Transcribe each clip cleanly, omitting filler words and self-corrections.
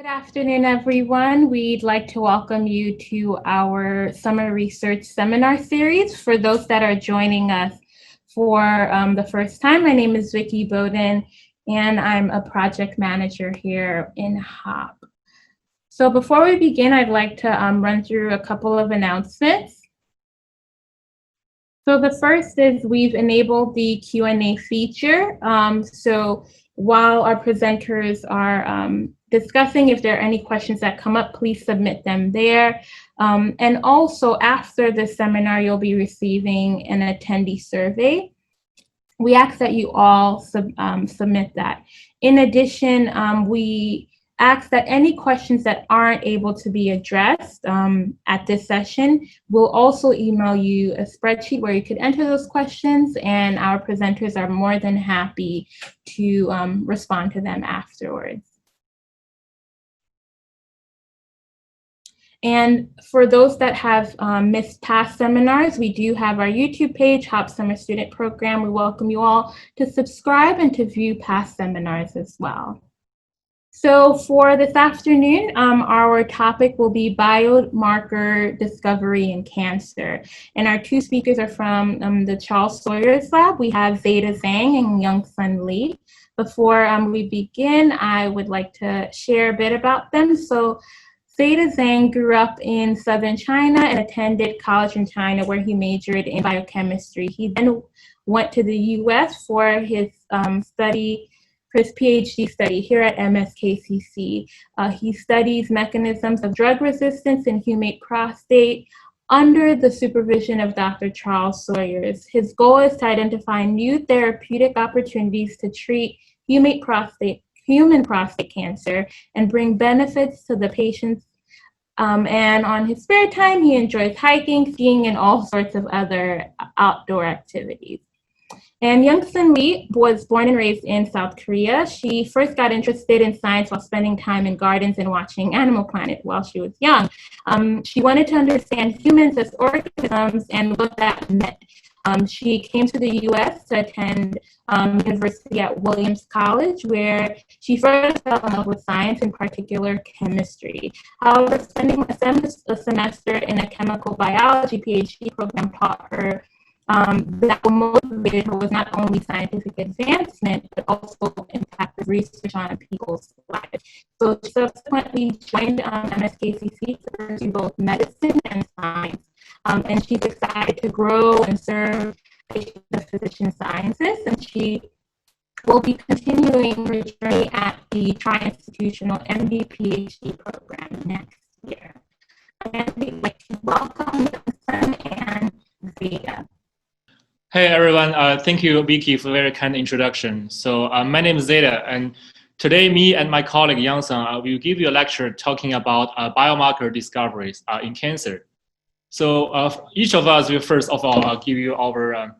Good afternoon, everyone. We'd like to welcome you to our summer research seminar series. For those that are joining us for the first time, my name is Vicki Bowden, and I'm a project manager here in HOPP. So before we begin, I'd like to run through a couple of announcements. So the first is we've enabled the Q&A feature. So while our presenters are discussing, if there are any questions that come up, please submit them there. And also after the seminar, you'll be receiving an attendee survey. We ask that you all submit that. In addition, we ask that any questions that aren't able to be addressed at this session, we'll also email you a spreadsheet where you could enter those questions, and our presenters are more than happy to respond to them afterwards. And for those that have missed past seminars, we do have our YouTube page, HOPP Summer Student Program. We welcome you all to subscribe and to view past seminars as well. So for this afternoon, our topic will be biomarker discovery in cancer. And our two speakers are from the Charles Sawyer's lab. We have Zeda Zhang and Young-Sun Lee. Before we begin, I would like to share a bit about them. So Zeda Zhang grew up in southern China and attended college in China, where he majored in biochemistry. He then went to the US for his PhD study here at MSKCC. He studies mechanisms of drug resistance in humate prostate under the supervision of Dr. Charles Sawyers. His goal is to identify new therapeutic opportunities to treat human prostate cancer and bring benefits to the patients. And on his spare time, he enjoys hiking, skiing, and all sorts of other outdoor activities. And Young-Sun Lee was born and raised in South Korea. She first got interested in science while spending time in gardens and watching Animal Planet while she was young. She wanted to understand humans as organisms and what that meant. She came to the US to attend university at Williams College, where she first fell in love with science, in particular chemistry. However, spending a semester in a chemical biology PhD program taught her that what motivated her was not only scientific advancement, but also impact of research on people's lives. So she subsequently joined MSKCC to pursue both medicine and science. And she's excited to grow and serve patients as physician scientists, and she will be continuing her journey at the tri-institutional MD PhD program next year. And we'd like to welcome Young-Sun and Zeda. Hey everyone, thank you Vicky for a very kind introduction. So my name is Zeda, and today me and my colleague Young-Sun will give you a lecture talking about biomarker discoveries in cancer. So each of us will first of all give you our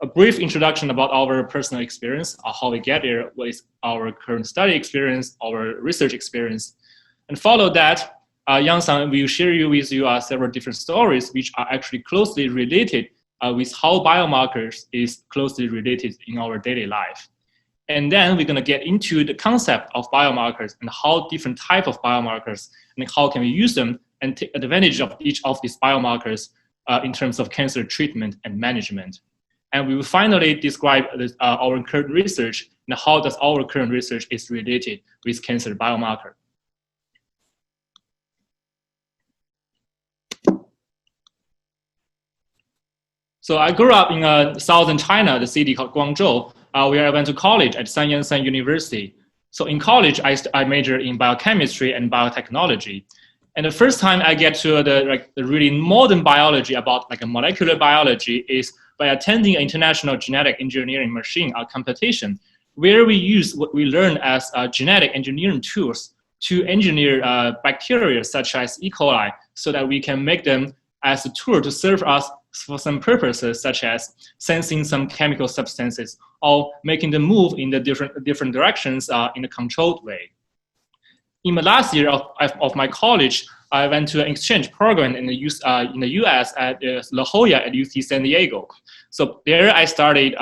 a brief introduction about our personal experience, how we get here, what is our current study experience, our research experience, and follow that, Young-Sun will share with you several different stories which are actually closely related with how biomarkers is closely related in our daily life. And then we're going to get into the concept of biomarkers and how different type of biomarkers and how can we use them and take advantage of each of these biomarkers in terms of cancer treatment and management. And we will finally describe our current research and how does our current research is related with cancer biomarker. So I grew up in southern China, the city called Guangzhou, where I went to college at San Yat-sen University. So in college, I majored in biochemistry and biotechnology. And the first time I get to the really modern biology about a molecular biology is by attending an international genetic engineering machine competition, where we use what we learn as genetic engineering tools to engineer bacteria such as E. coli so that we can make them as a tool to serve us for some purposes, such as sensing some chemical substances or making them move in the different directions in a controlled way. In the last year of my college, I went to an exchange program in the US at La Jolla at UC San Diego. So there I started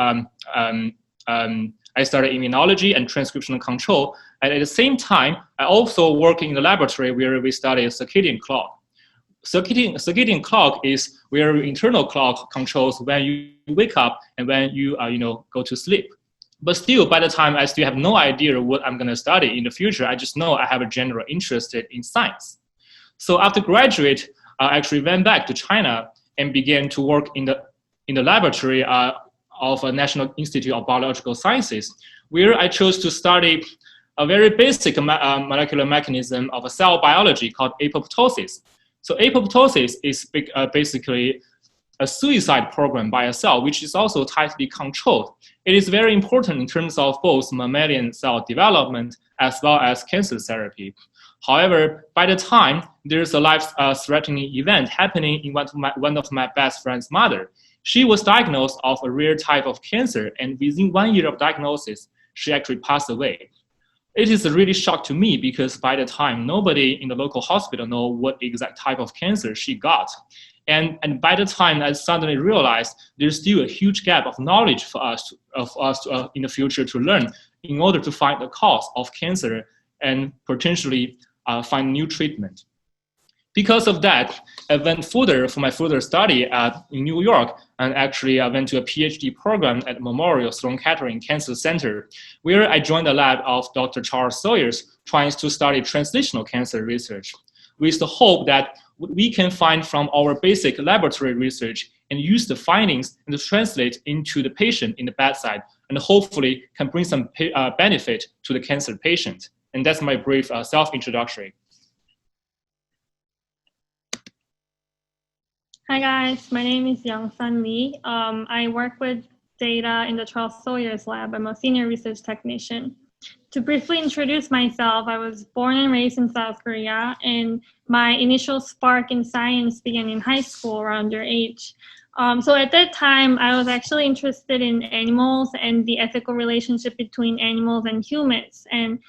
I studied immunology and transcriptional control. And at the same time, I also work in the laboratory where we study circadian clock. Circadian clock is where internal clock controls when you wake up and when you go to sleep. But still, by the time I still have no idea what I'm going to study in the future, I just know I have a general interest in science. So after graduate, I actually went back to China and began to work in the laboratory of a National Institute of Biological Sciences, where I chose to study a very basic molecular mechanism of a cell biology called apoptosis. So apoptosis is basically a suicide program by a cell, which is also tightly controlled. It is very important in terms of both mammalian cell development as well as cancer therapy. However, by the time there's a life-threatening event happening in one of my best friend's mother, she was diagnosed of a rare type of cancer, and within 1 year of diagnosis, she actually passed away. It is a really shock to me because by the time nobody in the local hospital know what exact type of cancer she got. And by the time I suddenly realized there's still a huge gap of knowledge for us in the future to learn in order to find the cause of cancer and potentially find new treatment. Because of that, I went further for my further study in New York, and actually I went to a PhD program at Memorial Sloan Kettering Cancer Center, where I joined the lab of Dr. Charles Sawyers, trying to study translational cancer research, with the hope that we can find from our basic laboratory research and use the findings and to translate into the patient in the bedside, and hopefully can bring some benefit to the cancer patient. And that's my brief self-introduction. Hi guys, my name is Yang Li. I work with Zeda in the Charles Sawyers lab. I'm a senior research technician. To briefly introduce myself, I was born and raised in South Korea, and my initial spark in science began in high school around your age. So at that time, I was actually interested in animals and the ethical relationship between animals and humans. And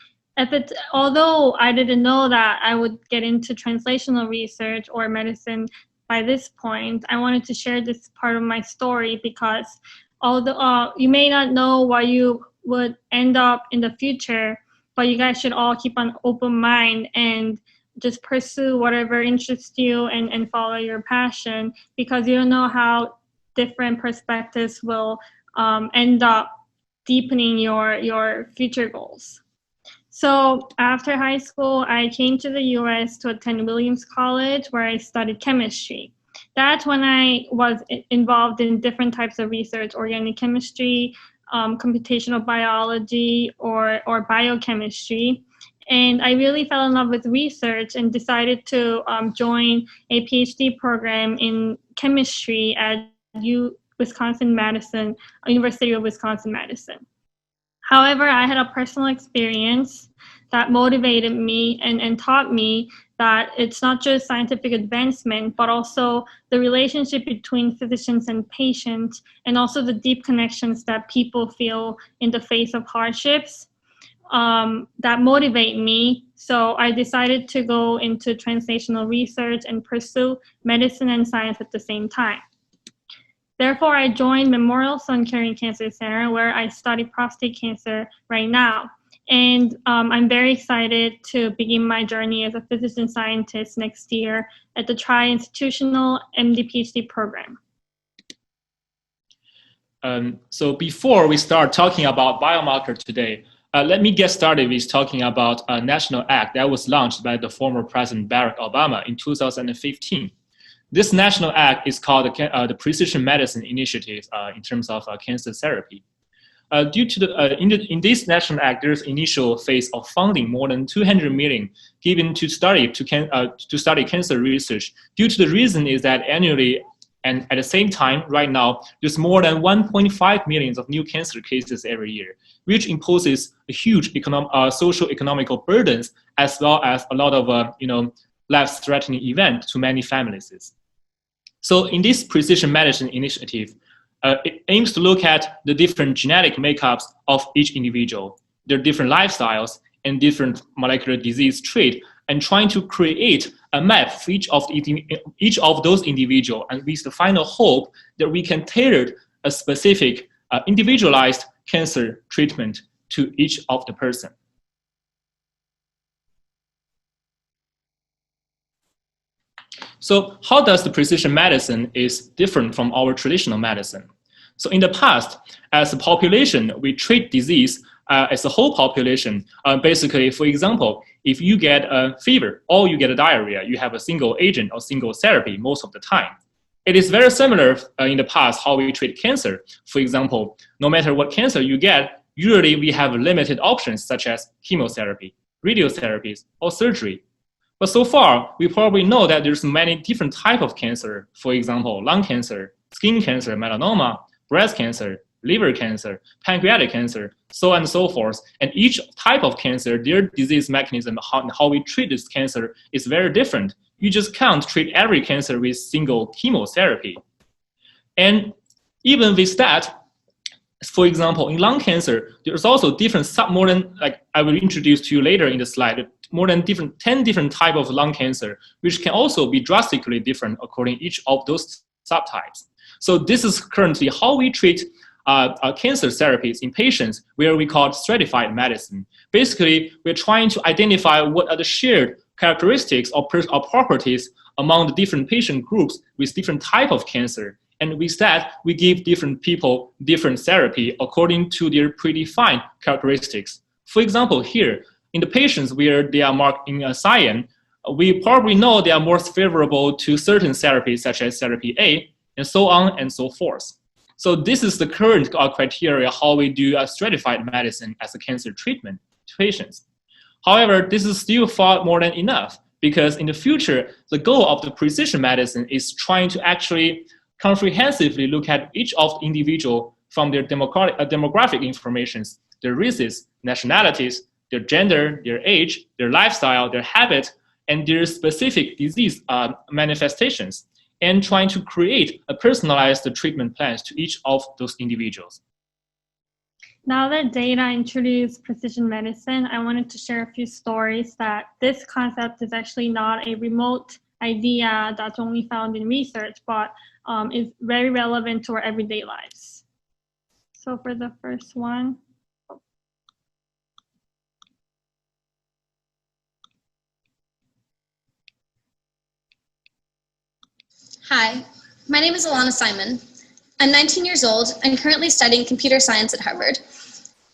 although I didn't know that I would get into translational research or medicine by this point, I wanted to share this part of my story because although you may not know what you would end up in the future, but you guys should all keep an open mind and just pursue whatever interests you and follow your passion, because you don't know how different perspectives will end up deepening your future goals. So after high school, I came to the US to attend Williams College, where I studied chemistry. That's when I was involved in different types of research: organic chemistry, computational biology, or biochemistry. And I really fell in love with research and decided to join a PhD program in chemistry at University of Wisconsin-Madison. However, I had a personal experience that motivated me and taught me that it's not just scientific advancement, but also the relationship between physicians and patients, and also the deep connections that people feel in the face of hardships that motivate me. So I decided to go into translational research and pursue medicine and science at the same time. Therefore, I joined Memorial Sloan Kettering Cancer Center, where I study prostate cancer right now. And I'm very excited to begin my journey as a physician scientist next year at the tri-institutional MD-PhD program. So before we start talking about biomarker today, let me get started with talking about a national act that was launched by the former President Barack Obama in 2015. This national act is called the Precision Medicine Initiative in terms of cancer therapy. Due to in this national act, there's initial phase of funding more than 200 million given to study cancer research. Due to the reason is that annually and at the same time, right now, there's more than 1.5 million of new cancer cases every year, which imposes a huge social economical burdens as well as a lot of life-threatening event to many families. So in this precision medicine initiative, it aims to look at the different genetic makeups of each individual, their different lifestyles and different molecular disease trait, and trying to create a map for each of those individuals, and with the final hope that we can tailor a specific individualized cancer treatment to each of the person. So how does the precision medicine is different from our traditional medicine? So in the past, as a population, we treat disease as a whole population. Basically, for example, if you get a fever or you get a diarrhea, you have a single agent or single therapy most of the time. It is very similar in the past how we treat cancer. For example, no matter what cancer you get, usually we have limited options such as chemotherapy, radiotherapies, or surgery. But so far, we probably know that there's many different types of cancer. For example, lung cancer, skin cancer, melanoma, breast cancer, liver cancer, pancreatic cancer, so on and so forth. And each type of cancer, their disease mechanism, how we treat this cancer is very different. You just can't treat every cancer with single chemotherapy. And even with that, for example, in lung cancer, there's also different more than, like I will introduce to you later in the slide, more than 10 different types of lung cancer, which can also be drastically different according to each of those subtypes. So this is currently how we treat cancer therapies in patients, where we call stratified medicine. Basically, we're trying to identify what are the shared characteristics or properties among the different patient groups with different type of cancer. And with that, we give different people different therapy according to their predefined characteristics. For example, here, in the patients where they are marked in cyan, we probably know they are more favorable to certain therapies such as therapy A, and so on and so forth. So this is the current criteria how we do stratified medicine as a cancer treatment to patients. However, this is still far more than enough, because in the future, the goal of the precision medicine is trying to actually comprehensively look at each of the individual from their demographic informations, their races, nationalities, their gender, their age, their lifestyle, their habit, and their specific disease manifestations, and trying to create a personalized treatment plans to each of those individuals. Now that Zeda introduced precision medicine, I wanted to share a few stories that this concept is actually not a remote idea that's only found in research, but is very relevant to our everyday lives. So for the first one. Hi, my name is Alana Simon. I'm 19 years old and currently studying computer science at Harvard.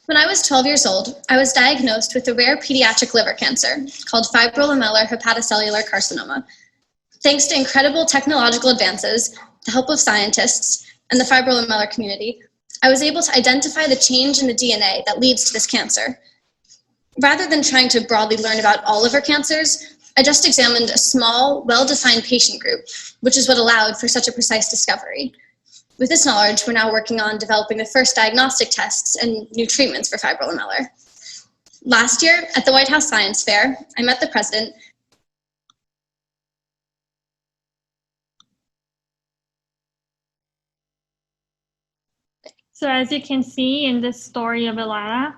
When I was 12 years old, I was diagnosed with a rare pediatric liver cancer called fibrolamellar hepatocellular carcinoma. Thanks to incredible technological advances, the help of scientists, and the fibrolamellar community, I was able to identify the change in the DNA that leads to this cancer. Rather than trying to broadly learn about all liver cancers, I just examined a small, well-defined patient group, which is what allowed for such a precise discovery. With this knowledge, we're now working on developing the first diagnostic tests and new treatments for fibrolamellar. Last year, at the White House Science Fair, I met the president. So as you can see in this story of Ilana,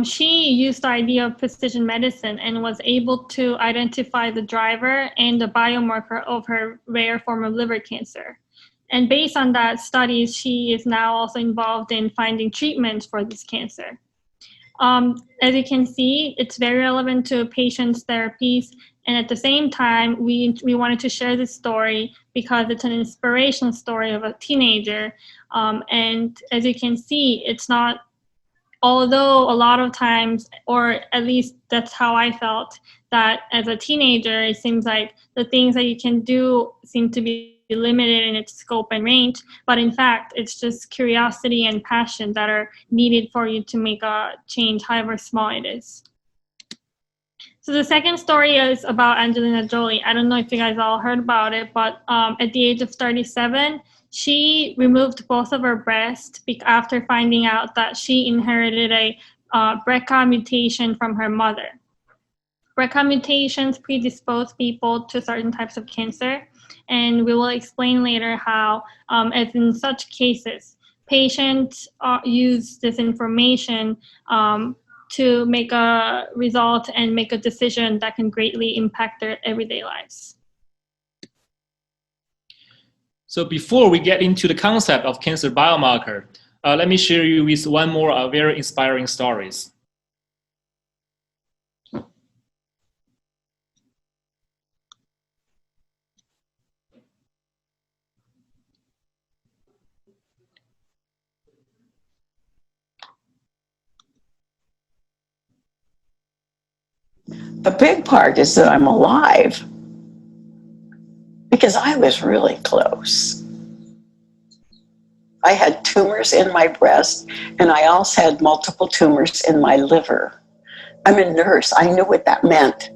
she used the idea of precision medicine and was able to identify the driver and the biomarker of her rare form of liver cancer. And based on that studies, she is now also involved in finding treatments for this cancer. As you can see, it's very relevant to patients' therapies. And at the same time, we wanted to share this story because it's an inspirational story of a teenager. And as you can see, it's not, although a lot of times, or at least that's how I felt, that as a teenager, it seems like the things that you can do seem to be limited in its scope and range, but in fact, it's just curiosity and passion that are needed for you to make a change, however small it is. So the second story is about Angelina Jolie. I don't know if you guys all heard about it, but at the age of 37, she removed both of her breasts after finding out that she inherited a BRCA mutation from her mother. BRCA mutations predispose people to certain types of cancer, and we will explain later how, as in such cases, patients use this information to make a result and make a decision that can greatly impact their everyday lives. So before we get into the concept of cancer biomarker, let me share you with one more very inspiring stories. The big part is that I'm alive because I was really close. I had tumors in my breast, and I also had multiple tumors in my liver. I'm a nurse. I knew what that meant.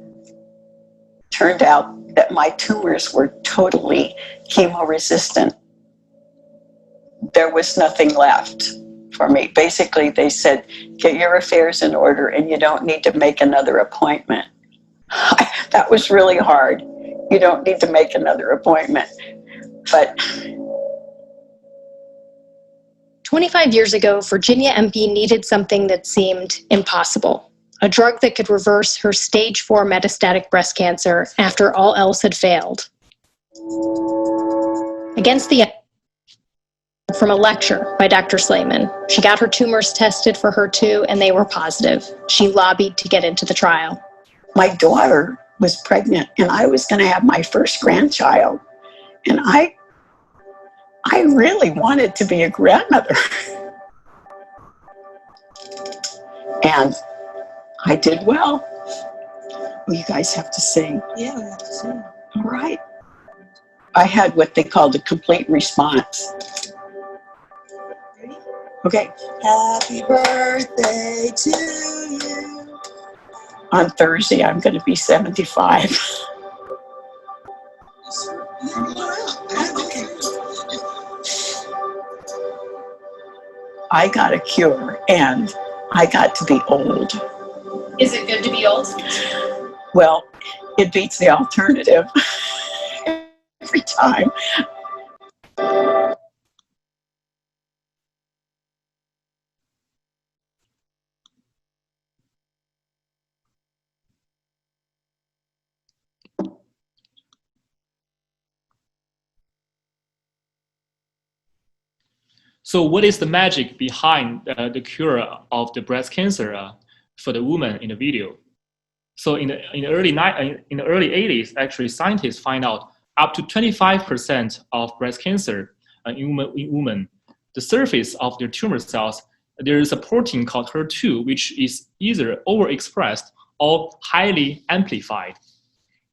Turned out that my tumors were totally chemo-resistant. There was nothing left for me. Basically, they said, get your affairs in order and you don't need to make another appointment. That was really hard. You don't need to make another appointment. But 25 years ago, Virginia MP needed something that seemed impossible. A drug that could reverse her stage 4 metastatic breast cancer after all else had failed. Against the from a lecture by Dr. Slayman. She got her tumors tested for HER2 and they were positive. She lobbied to get into the trial. my daughter was pregnant and I was going to have my first grandchild. And I really wanted to be a grandmother. And I did well. Well, you guys have to sing. Yeah, we have to sing. All right. I had what they called a complete response. Ready? Okay. Happy birthday to you. On Thursday, I'm going to be 75. Okay. I got a cure and I got to be old. Is it good to be old? Well, it beats the alternative every time. So what is the magic behind the cure of the breast cancer for the woman in the video? So in the early 80s, actually scientists find out up to 25% of breast cancer in women, the surface of their tumor cells, there is a protein called HER2, which is either overexpressed or highly amplified.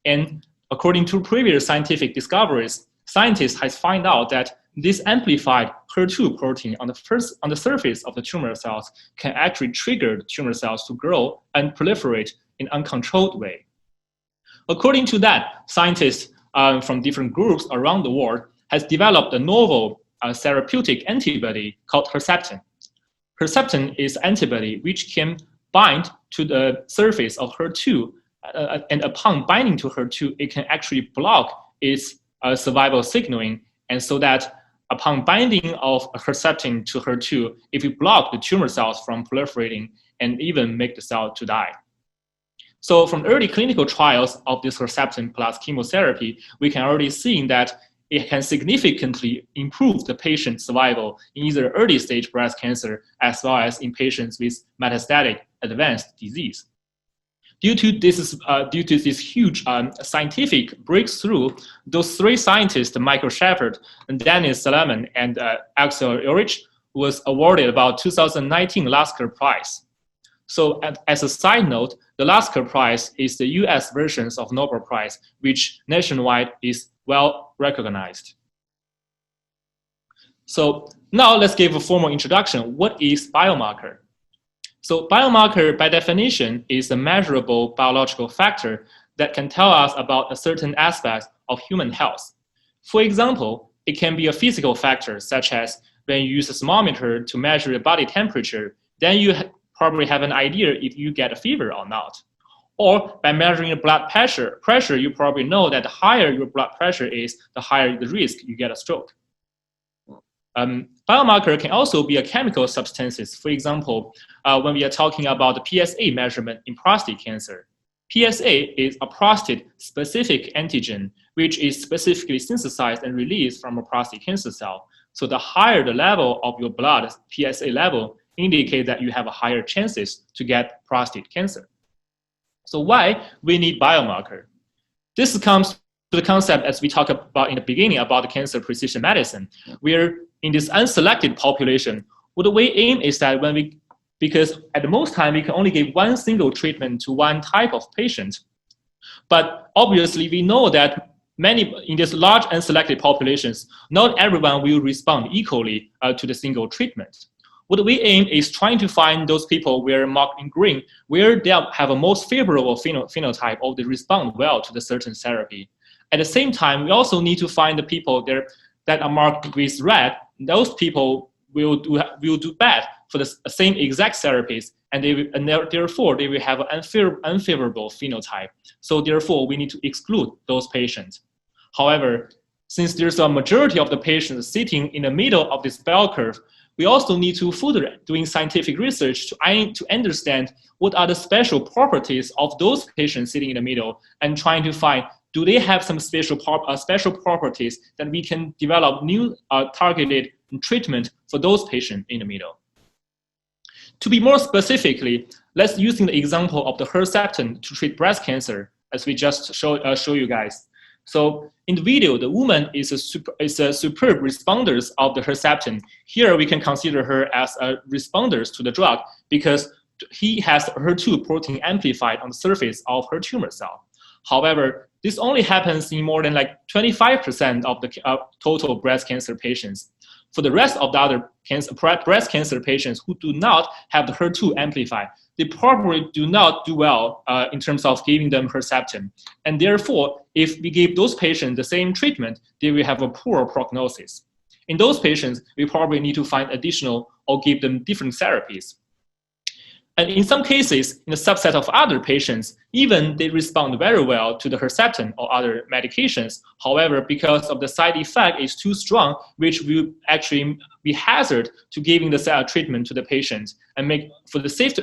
And according to previous scientific discoveries, scientists has found out that this amplified HER2 protein on the surface of the tumor cells can actually trigger the tumor cells to grow and proliferate in an uncontrolled way. According to that, scientists from different groups around the world has developed a novel therapeutic antibody called Herceptin. Herceptin is an antibody which can bind to the surface of HER2, and upon binding to HER2, it can actually block its survival signaling, and so that upon binding of Herceptin to HER2, if you block the tumor cells from proliferating and even make the cell to die. So from early clinical trials of this Herceptin plus chemotherapy, we can already see that it can significantly improve the patient's survival in either early stage breast cancer as well as in patients with metastatic advanced disease. Due to this huge scientific breakthrough, those three scientists, Michael Shepard, Dennis Salaman, and Axel Ulrich, was awarded about 2019 Lasker Prize. So as a side note, the Lasker Prize is the US versions of Nobel Prize, which nationwide is well recognized. So now let's give a formal introduction. What is biomarker? So biomarker, by definition, is a measurable biological factor that can tell us about a certain aspect of human health. For example, it can be a physical factor, such as when you use a thermometer to measure your body temperature, then you probably have an idea if you get a fever or not. Or by measuring your blood pressure, you probably know that the higher your blood pressure is, the higher the risk you get a stroke. Biomarker can also be a chemical substances. For example, when we are talking about the PSA measurement in prostate cancer, PSA is a prostate-specific antigen, which is specifically synthesized and released from a prostate cancer cell. So the higher the level of your blood, PSA level, indicate that you have a higher chances to get prostate cancer. So why we need biomarker? This comes to the concept as we talked about in the beginning about the cancer precision medicine. We're in this unselected population. What we aim is that because at the most time we can only give one single treatment to one type of patient. But obviously we know that in this large unselected populations, not everyone will respond equally to the single treatment. What we aim is trying to find those people where marked in green, where they have a most favorable phenotype or they respond well to the certain therapy. At the same time, we also need to find the people there that are marked with red. Those people will do bad for the same exact therapies, and therefore they will have an unfavorable phenotype. So therefore, we need to exclude those patients. However, since there's a majority of the patients sitting in the middle of this bell curve, we also need to further doing scientific research to understand what are the special properties of those patients sitting in the middle and trying to find, do they have some special properties that we can develop new targeted treatment for those patients in the middle. To be more specifically, let's using the example of the Herceptin to treat breast cancer, as we just show you guys. So in the video, the woman is a superb responder of the Herceptin. Here we can consider her as a responder to the drug because he has HER2 protein amplified on the surface of her tumor cell. However, this only happens in more than like 25% of the total breast cancer patients. For the rest of the other breast cancer patients who do not have the HER2 amplified, they probably do not do well in terms of giving them Herceptin. And therefore, if we give those patients the same treatment, they will have a poor prognosis. In those patients, we probably need to find additional or give them different therapies. And in some cases, in a subset of other patients, even they respond very well to the Herceptin or other medications. However, because of the side effect is too strong, which will actually be hazard to giving the treatment to the patient, and make for the safety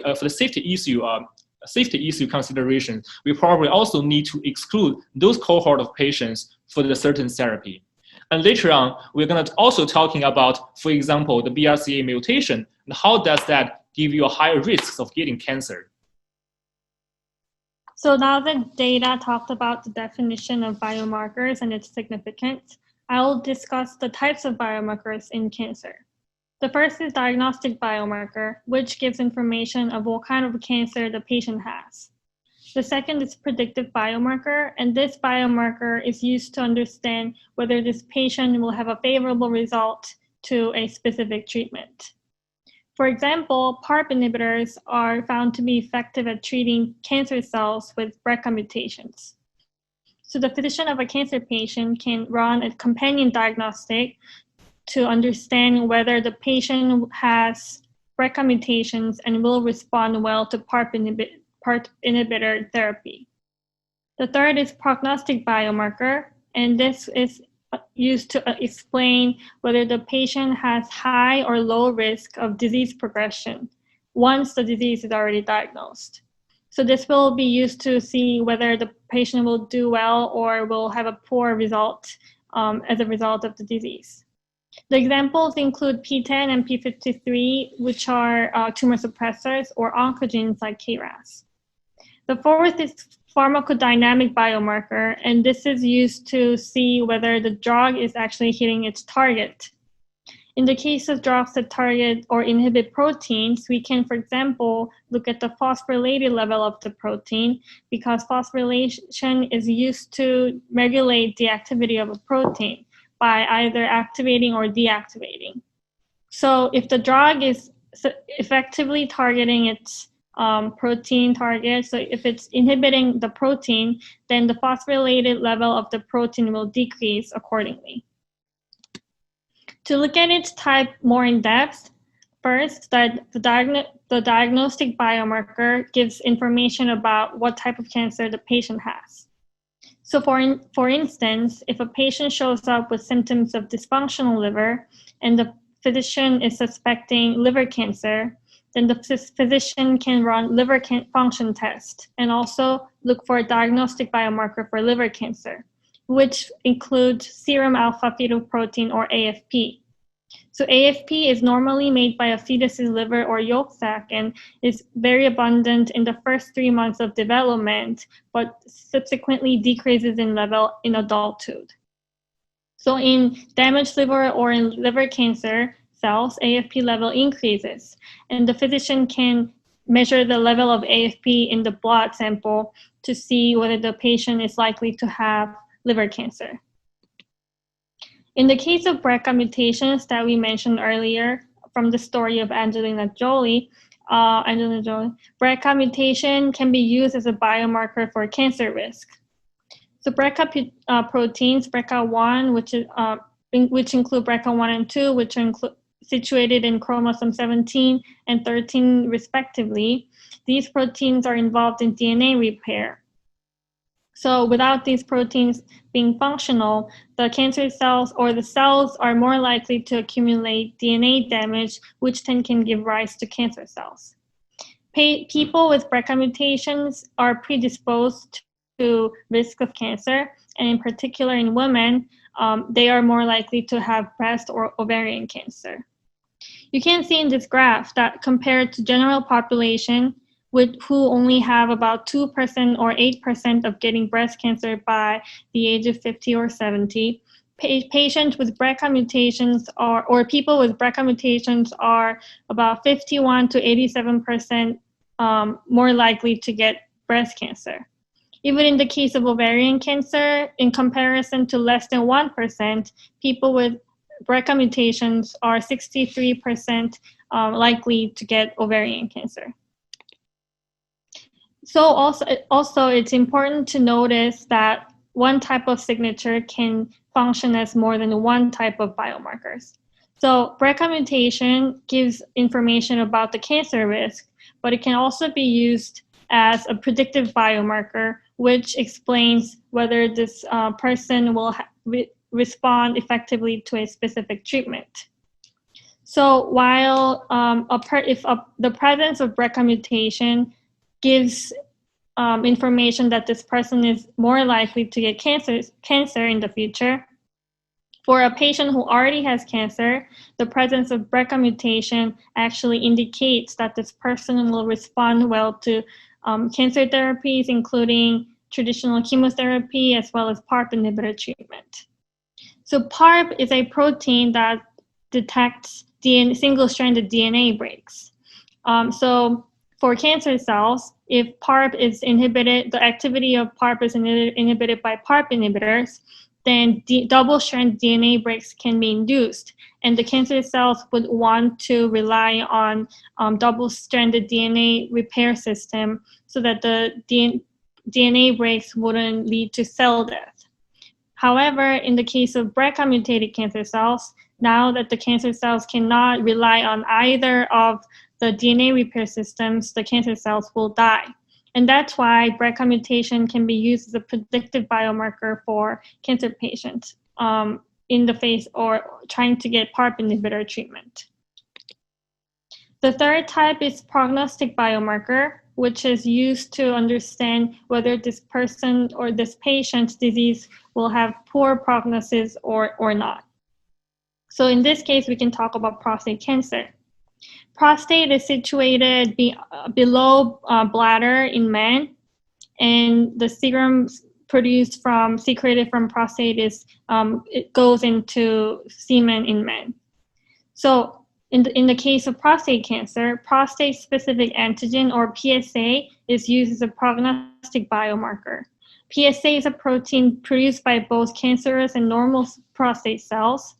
issue consideration, we probably also need to exclude those cohort of patients for the certain therapy. And later on, we're going to also talking about, for example, the BRCA mutation and how does that give you a higher risk of getting cancer. So now that Zeda talked about the definition of biomarkers and its significance, I will discuss the types of biomarkers in cancer. The first is diagnostic biomarker, which gives information of what kind of cancer the patient has. The second is predictive biomarker, and this biomarker is used to understand whether this patient will have a favorable result to a specific treatment. For example, PARP inhibitors are found to be effective at treating cancer cells with BRCA mutations. So the physician of a cancer patient can run a companion diagnostic to understand whether the patient has BRCA mutations and will respond well to PARP inhibitor therapy. The third is prognostic biomarker, and this is used to explain whether the patient has high or low risk of disease progression once the disease is already diagnosed. So this will be used to see whether the patient will do well or will have a poor result as a result of the disease. The examples include P10 and P53, which are tumor suppressors, or oncogenes like KRAS. The fourth is pharmacodynamic biomarker, and this is used to see whether the drug is actually hitting its target. In the case of drugs that target or inhibit proteins, we can, for example, look at the phosphorylated level of the protein, because phosphorylation is used to regulate the activity of a protein by either activating or deactivating. So if the drug is effectively targeting its protein target, so if it's inhibiting the protein, then the phosphorylated level of the protein will decrease accordingly. To look at its type more in depth, first, the diagnostic biomarker gives information about what type of cancer the patient has. So for instance, if a patient shows up with symptoms of dysfunctional liver and the physician is suspecting liver cancer, then the physician can run liver function test and also look for a diagnostic biomarker for liver cancer, which includes serum alpha fetoprotein, or AFP. So AFP is normally made by a fetus's liver or yolk sac and is very abundant in the first 3 months of development, but subsequently decreases in level in adulthood. So in damaged liver or in liver cancer cells, AFP level increases, and the physician can measure the level of AFP in the blood sample to see whether the patient is likely to have liver cancer. In the case of BRCA mutations that we mentioned earlier from the story of Angelina Jolie, BRCA mutation can be used as a biomarker for cancer risk. So BRCA proteins, BRCA1, which include BRCA1 and 2, which are situated in chromosome 17 and 13 respectively, these proteins are involved in DNA repair. So without these proteins being functional, the cancer cells or the cells are more likely to accumulate DNA damage, which then can give rise to cancer cells. People with BRCA mutations are predisposed to risk of cancer, and in particular in women, they are more likely to have breast or ovarian cancer. You can see in this graph that compared to general population, who only have about 2% or 8% of getting breast cancer by the age of 50 or 70, patients with BRCA mutations or people with BRCA mutations are about 51 to 87% more likely to get breast cancer. Even in the case of ovarian cancer, in comparison to less than 1%, people with BRCA mutations are 63% likely to get ovarian cancer. So also it's important to notice that one type of signature can function as more than one type of biomarkers. So BRCA mutation gives information about the cancer risk, but it can also be used as a predictive biomarker, which explains whether this person will respond effectively to a specific treatment. So while the presence of BRCA mutation gives information that this person is more likely to get cancer in the future, for a patient who already has cancer, the presence of BRCA mutation actually indicates that this person will respond well to cancer therapies, including traditional chemotherapy as well as PARP inhibitor treatment. So PARP is a protein that detects single-stranded DNA breaks. So for cancer cells, if PARP is inhibited, the activity of PARP is inhibited by PARP inhibitors, then double-strand DNA breaks can be induced, and the cancer cells would want to rely on double-stranded DNA repair system so that the DNA breaks wouldn't lead to cell death. However, in the case of BRCA mutated cancer cells, now that the cancer cells cannot rely on either of the DNA repair systems, the cancer cells will die. And that's why BRCA mutation can be used as a predictive biomarker for cancer patients in the face or trying to get PARP inhibitor treatment. The third type is prognostic biomarker, which is used to understand whether this person or this patient's disease will have poor prognosis or not. So in this case, we can talk about prostate cancer. Prostate is situated below bladder in men, and the serum secreted from prostate it goes into semen in men. So in the case of prostate cancer, prostate-specific antigen or PSA is used as a prognostic biomarker. PSA is a protein produced by both cancerous and normal prostate cells.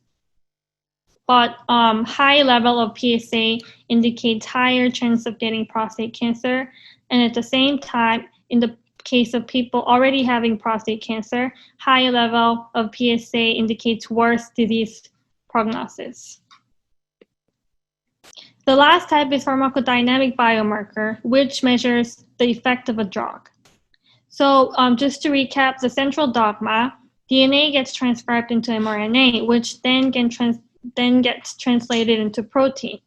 But high level of PSA indicates higher chance of getting prostate cancer. And at the same time, in the case of people already having prostate cancer, high level of PSA indicates worse disease prognosis. The last type is harmacodynamic biomarker, which measures the effect of a drug. So just to recap the central dogma, DNA gets transcribed into mRNA, which then gets translated into protein.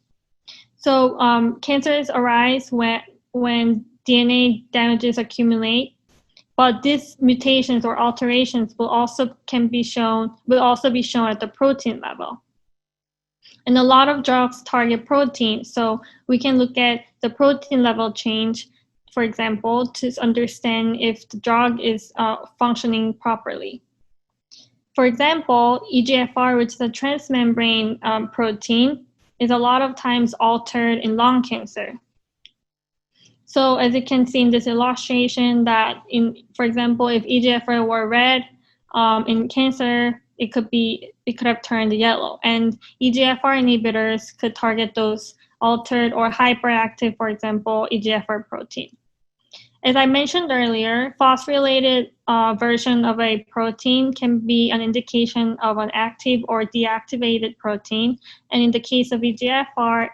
So cancers arise when DNA damages accumulate, but these mutations or alterations will also be shown at the protein level. And a lot of drugs target protein, so we can look at the protein level change, for example, to understand if the drug is functioning properly. For example, EGFR, which is a transmembrane protein, is a lot of times altered in lung cancer. So as you can see in this illustration that for example, if EGFR were red in cancer, it could have turned yellow, and EGFR inhibitors could target those altered or hyperactive, for example, EGFR protein. As I mentioned earlier, phosphorylated version of a protein can be an indication of an active or deactivated protein. And in the case of EGFR,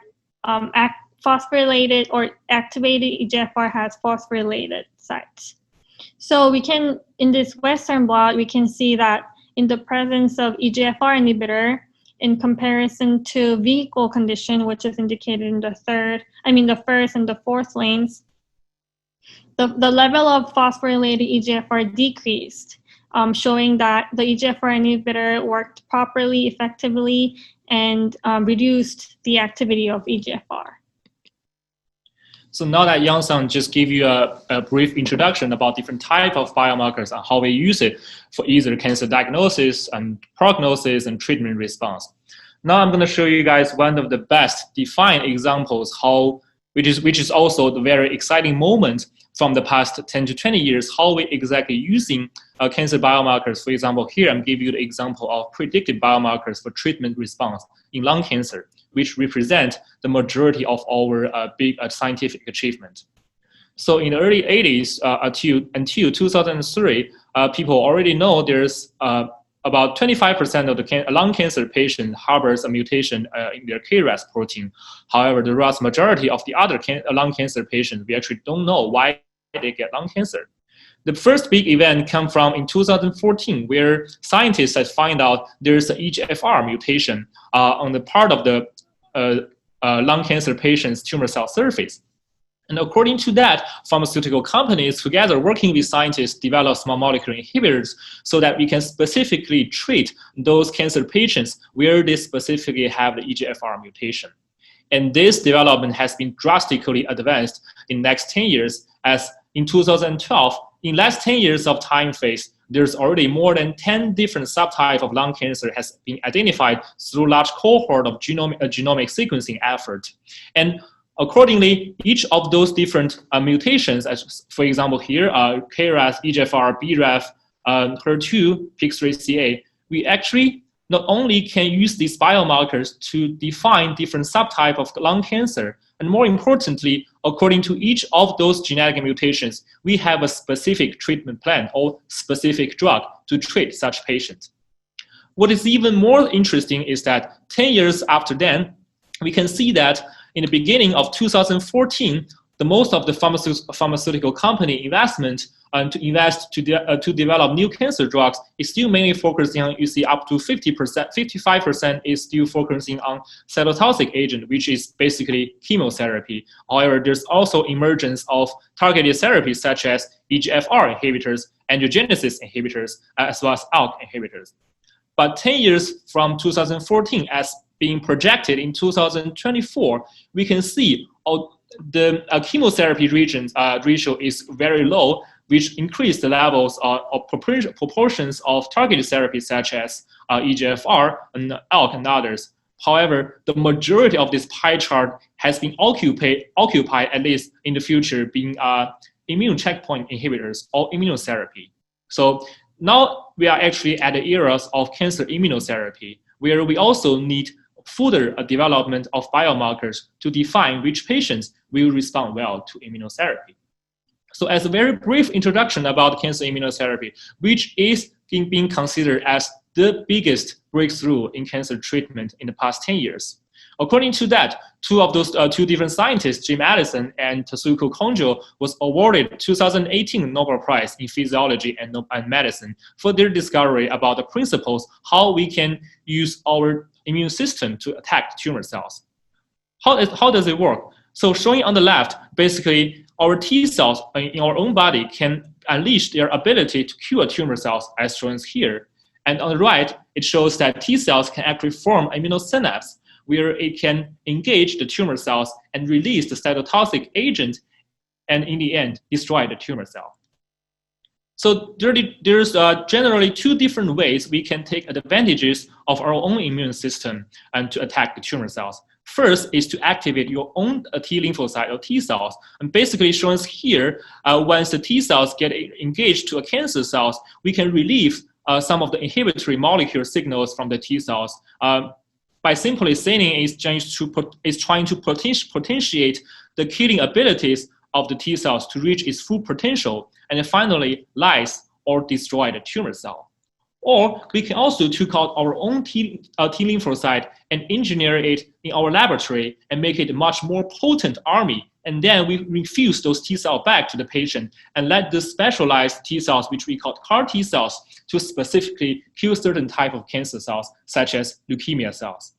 phosphorylated or activated EGFR has phosphorylated sites. So we can, in this Western blot, we can see that in the presence of EGFR inhibitor, in comparison to vehicle condition, which is indicated in the first and the fourth lanes, the level of phosphorylated EGFR decreased, showing that the EGFR inhibitor worked properly, effectively, and reduced the activity of EGFR. So now that Yang-san just gave you a brief introduction about different types of biomarkers and how we use it for either cancer diagnosis and prognosis and treatment response. Now I'm going to show you guys one of the best defined examples which is also the very exciting moment from the past 10 to 20 years, how we exactly using cancer biomarkers. For example, here I'm giving you the example of predictive biomarkers for treatment response in lung cancer, which represent the majority of our big scientific achievement. So in the early 80s until 2003, people already know there's about 25% of the lung cancer patients harbors a mutation in their KRAS protein. However, the vast majority of the other lung cancer patients, we actually don't know why they get lung cancer. The first big event came from in 2014, where scientists had found out there's an EGFR mutation on the part of the lung cancer patient's tumor cell surface. And according to that, pharmaceutical companies together working with scientists develop small molecule inhibitors so that we can specifically treat those cancer patients where they specifically have the EGFR mutation. And this development has been drastically advanced in the next 10 years, as in 2012, in last 10 years of time phase, there's already more than 10 different subtypes of lung cancer has been identified through large cohort of genomic sequencing effort. And accordingly, each of those different mutations, as for example here, KRAS, EGFR, BRAF, HER2, PIK3CA, we actually not only can use these biomarkers to define different subtypes of lung cancer, and more importantly, according to each of those genetic mutations, we have a specific treatment plan or specific drug to treat such patients. What is even more interesting is that 10 years after then, we can see that in the beginning of 2014, the most of the pharmaceutical company investment to develop new cancer drugs is still mainly focusing on, you see, up to 50%, 55% is still focusing on cytotoxic agent, which is basically chemotherapy. However, there's also emergence of targeted therapies such as EGFR inhibitors, angiogenesis inhibitors, as well as ALK inhibitors. But 10 years from 2014, as being projected in 2024, we can see the chemotherapy ratio is very low, which increased the levels of proportions of targeted therapies such as EGFR and ALK and others. However, the majority of this pie chart has been occupied at least in the future, being immune checkpoint inhibitors or immunotherapy. So now we are actually at the eras of cancer immunotherapy, where we also need further development of biomarkers to define which patients will respond well to immunotherapy. So as a very brief introduction about cancer immunotherapy, which is being considered as the biggest breakthrough in cancer treatment in the past 10 years. According to that, two different scientists, Jim Allison and Tatsuko Konjo, was awarded 2018 Nobel Prize in Physiology and Medicine for their discovery about the principles how we can use our immune system to attack tumor cells. How does it work? So showing on the left, basically our T cells in our own body can unleash their ability to kill tumor cells, as shown here. And on the right, it shows that T cells can actually form immunosynapse, where it can engage the tumor cells and release the cytotoxic agent, and in the end, destroy the tumor cell. So there's generally two different ways we can take advantages of our own immune system and to attack the tumor cells. First is to activate your own T lymphocyte or T cells. And basically shown here, once the T cells get engaged to a cancer cells, we can relieve some of the inhibitory molecule signals from the T cells. By simply saying is trying to potentiate the killing abilities of the T cells to reach its full potential, and then finally lyse or destroy the tumor cell. Or we can also take out our own T lymphocyte and engineer it in our laboratory and make it a much more potent army. And then we refuse those T cells back to the patient and let the specialized T cells, which we call CAR T cells, to specifically kill certain type of cancer cells, such as leukemia cells.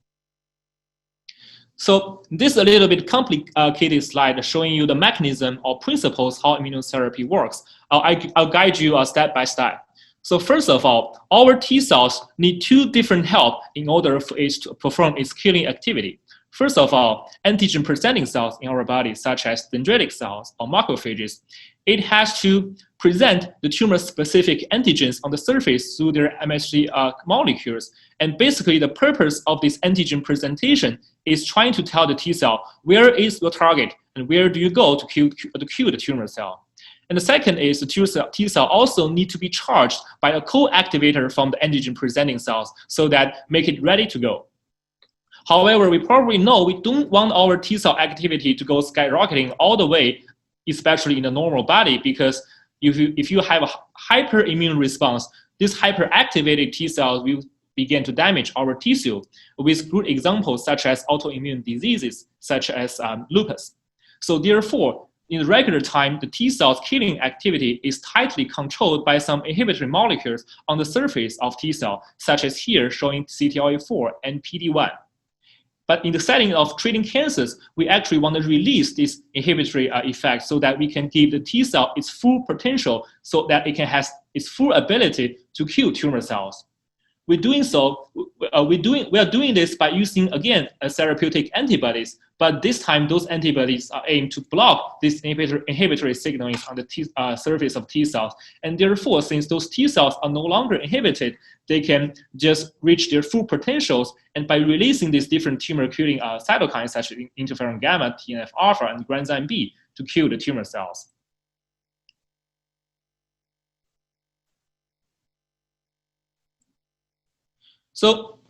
So this is a little bit complicated slide showing you the mechanism or principles how immunotherapy works. I'll guide you step by step. So first of all, our T cells need two different help in order for it to perform its killing activity. First of all, antigen-presenting cells in our body, such as dendritic cells or macrophages, it has to present the tumor-specific antigens on the surface through their MHC molecules. And basically, the purpose of this antigen presentation is trying to tell the T cell where is your target and where do you go to kill the tumor cell. And the second is the T cell also need to be charged by a co-activator from the antigen-presenting cells so that make it ready to go. However, we probably know we don't want our T cell activity to go skyrocketing all the way, especially in the normal body, because if you have a hyperimmune response, this hyperactivated T cells will begin to damage our tissue with good examples such as autoimmune diseases, such as lupus. So therefore, in the regular time, the T cells killing activity is tightly controlled by some inhibitory molecules on the surface of T cell, such as here showing CTLA4 and PD-1. But in the setting of treating cancers, we actually want to release this inhibitory effect so that we can give the T cell its full potential so that it can have its full ability to kill tumor cells. We're doing so, we are doing this by using, again, therapeutic antibodies, but this time those antibodies are aimed to block this inhibitory signaling on the surface of T cells. And therefore, since those T cells are no longer inhibited, they can just reach their full potentials. And by releasing these different tumor-killing cytokines, such as interferon gamma, TNF-alpha, and granzyme B, to kill the tumor cells. So,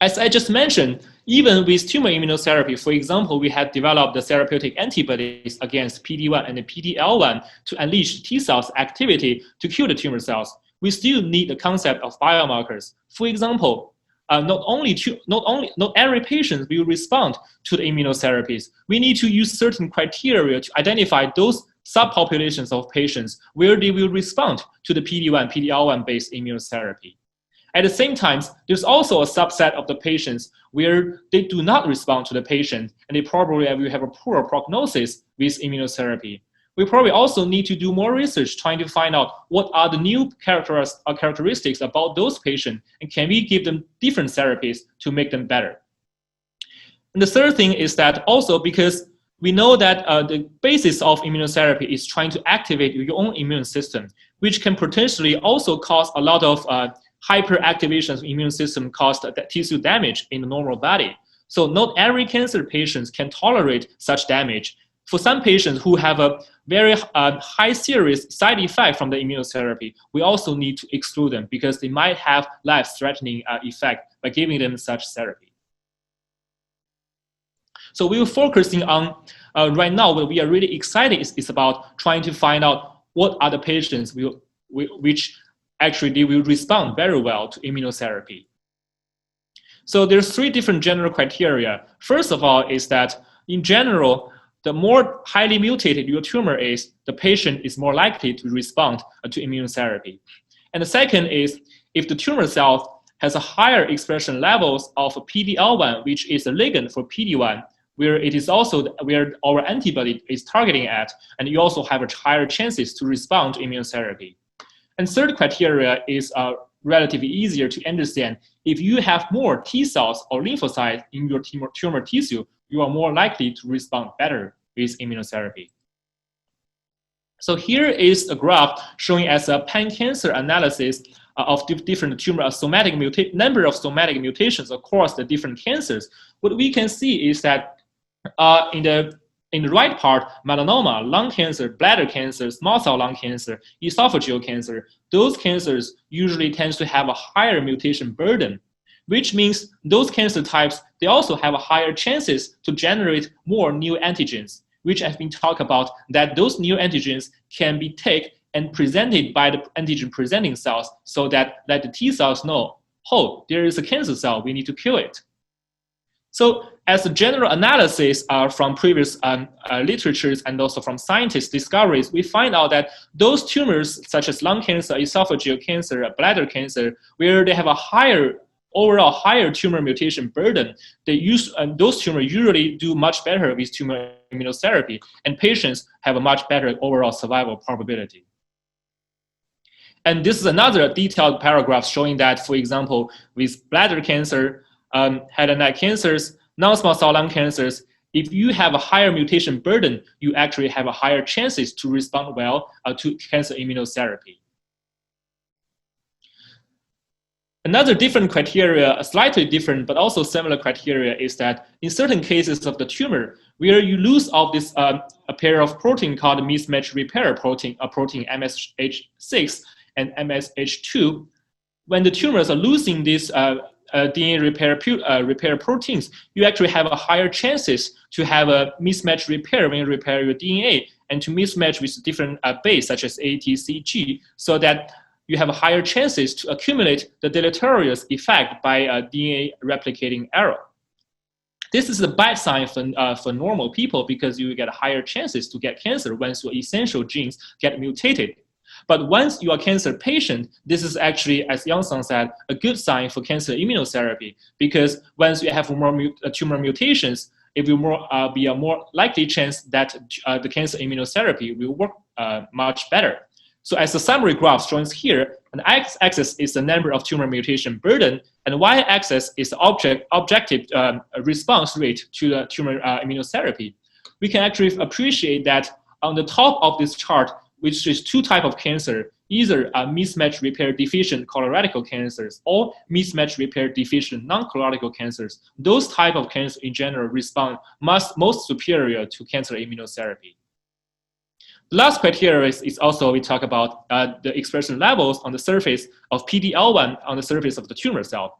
as I just mentioned, even with tumor immunotherapy, for example, we have developed the therapeutic antibodies against PD-1 and the PD-L1 to unleash T cells activity to kill the tumor cells. We still need the concept of biomarkers. For example, not every patient will respond to the immunotherapies. We need to use certain criteria to identify those subpopulations of patients where they will respond to the PD-1, PD-L1 based immunotherapy. At the same time, there's also a subset of the patients where they do not respond to the patient and they probably will have a poor prognosis with immunotherapy. We probably also need to do more research trying to find out what are the new characteristics about those patients and can we give them different therapies to make them better. And the third thing is that also because we know that the basis of immunotherapy is trying to activate your own immune system, which can potentially also cause a lot of hyperactivation of the immune system caused tissue damage in the normal body. So not every cancer patient can tolerate such damage. For some patients who have a very high serious side effect from the immunotherapy, we also need to exclude them because they might have life-threatening effect by giving them such therapy. So we are focusing on, right now, what we are really excited is about trying to find out what are the patients which actually they will respond very well to immunotherapy. So there's three different general criteria. First of all is that in general, the more highly mutated your tumor is, the patient is more likely to respond to immunotherapy. And the second is if the tumor cell has a higher expression levels of PD-L1, which is a ligand for PD-1, where it is also where our antibody is targeting at, and you also have a higher chances to respond to immunotherapy. And third criteria is relatively easier to understand. If you have more T cells or lymphocytes in your tumor tissue, you are more likely to respond better with immunotherapy. So here is a graph showing as a pan-cancer analysis of different tumor number of somatic mutations across the different cancers. What we can see is that in the right part, melanoma, lung cancer, bladder cancer, small cell lung cancer, esophageal cancer, those cancers usually tend to have a higher mutation burden, which means those cancer types, they also have a higher chances to generate more new antigens, which have been talked about, that those new antigens can be taken and presented by the antigen presenting cells so that let the T cells know, oh, there is a cancer cell, we need to kill it. So as a general analysis from previous literatures and also from scientists' discoveries, we find out that those tumors such as lung cancer, esophageal cancer, bladder cancer, where they have a overall higher tumor mutation burden, those tumors usually do much better with tumor immunotherapy, and patients have a much better overall survival probability. And this is another detailed paragraph showing that, for example, with bladder cancer, head and neck cancers, non-small cell lung cancers, if you have a higher mutation burden, you actually have a higher chances to respond well to cancer immunotherapy. Another different criteria, a slightly different but also similar criteria, is that in certain cases of the tumor, where you lose of this a pair of protein called mismatch repair protein, protein MSH6 and MSH2, when the tumors are losing this DNA repair proteins, you actually have a higher chances to have a mismatch repair when you repair your DNA and to mismatch with different base such as A, T, C, G, so that you have a higher chances to accumulate the deleterious effect by DNA replicating error. This is a bad sign for normal people because you get higher chances to get cancer once your essential genes get mutated. But once you are a cancer patient, this is actually, as Yang said, a good sign for cancer immunotherapy, because once you have more tumor mutations, it will be a more likely chance that the cancer immunotherapy will work much better. So as the summary graph shows here, an x-axis is the number of tumor mutation burden, and y-axis is the objective response rate to the tumor immunotherapy. We can actually appreciate that on the top of this chart, which is two types of cancer, either mismatch repair deficient colorectal cancers or mismatch repair deficient non-colorectal cancers. Those type of cancer in general respond most superior to cancer immunotherapy. The last criteria is also we talk about the expression levels on the surface of PD-L1 on the surface of the tumor cell.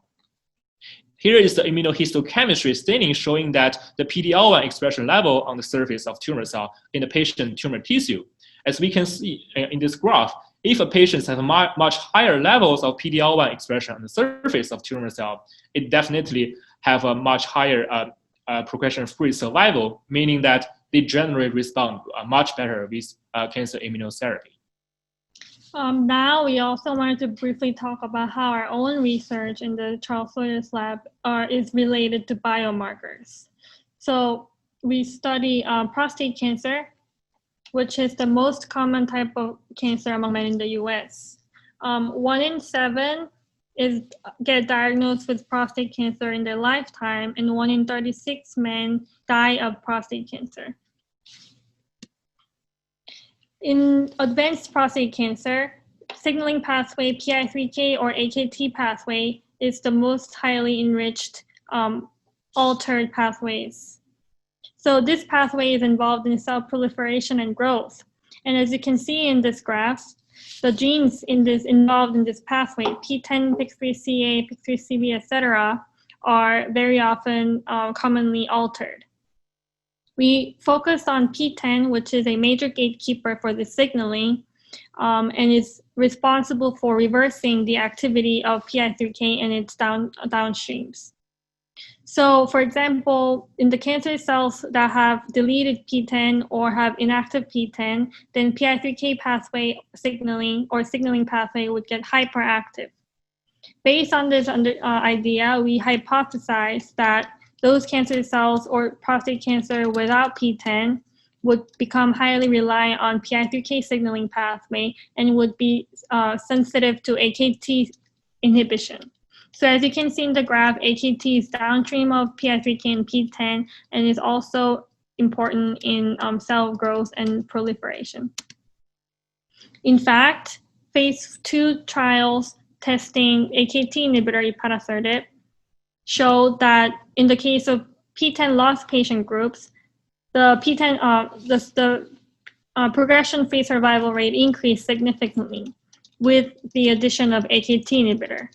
Here is the immunohistochemistry staining showing that the PD-L1 expression level on the surface of tumor cell in the patient tumor tissue. As we can see in this graph, if a patient has much higher levels of PD-L1 expression on the surface of tumor cell, it definitely have a much higher progression-free survival, meaning that they generally respond much better with cancer immunotherapy. Now we also wanted to briefly talk about how our own research in the Charles Sawyer's lab is related to biomarkers. So we study prostate cancer, which is the most common type of cancer among men in the US. 1 in 7 get diagnosed with prostate cancer in their lifetime, and 1 in 36 men die of prostate cancer. In advanced prostate cancer, signaling pathway PI3K or AKT pathway is the most highly enriched altered pathways. So this pathway is involved in cell proliferation and growth. And as you can see in this graph, the genes involved in this pathway, P10, PIK3CA, PIK3CB, etc., are very often commonly altered. We focus on P10, which is a major gatekeeper for the signaling, and is responsible for reversing the activity of PI3K and its downstreams. So, for example, in the cancer cells that have deleted P10 or have inactive P10, then PI3K pathway signaling or signaling pathway would get hyperactive. Based on this idea, we hypothesized that those cancer cells or prostate cancer without P10 would become highly reliant on PI3K signaling pathway and would be sensitive to AKT inhibition. So as you can see in the graph, AKT is downstream of PI3K and PTEN and is also important in cell growth and proliferation. In fact, phase 2 trials testing AKT inhibitor ipatasertib showed that in the case of PTEN loss patient groups, the PTEN progression-free survival rate increased significantly with the addition of AKT inhibitor.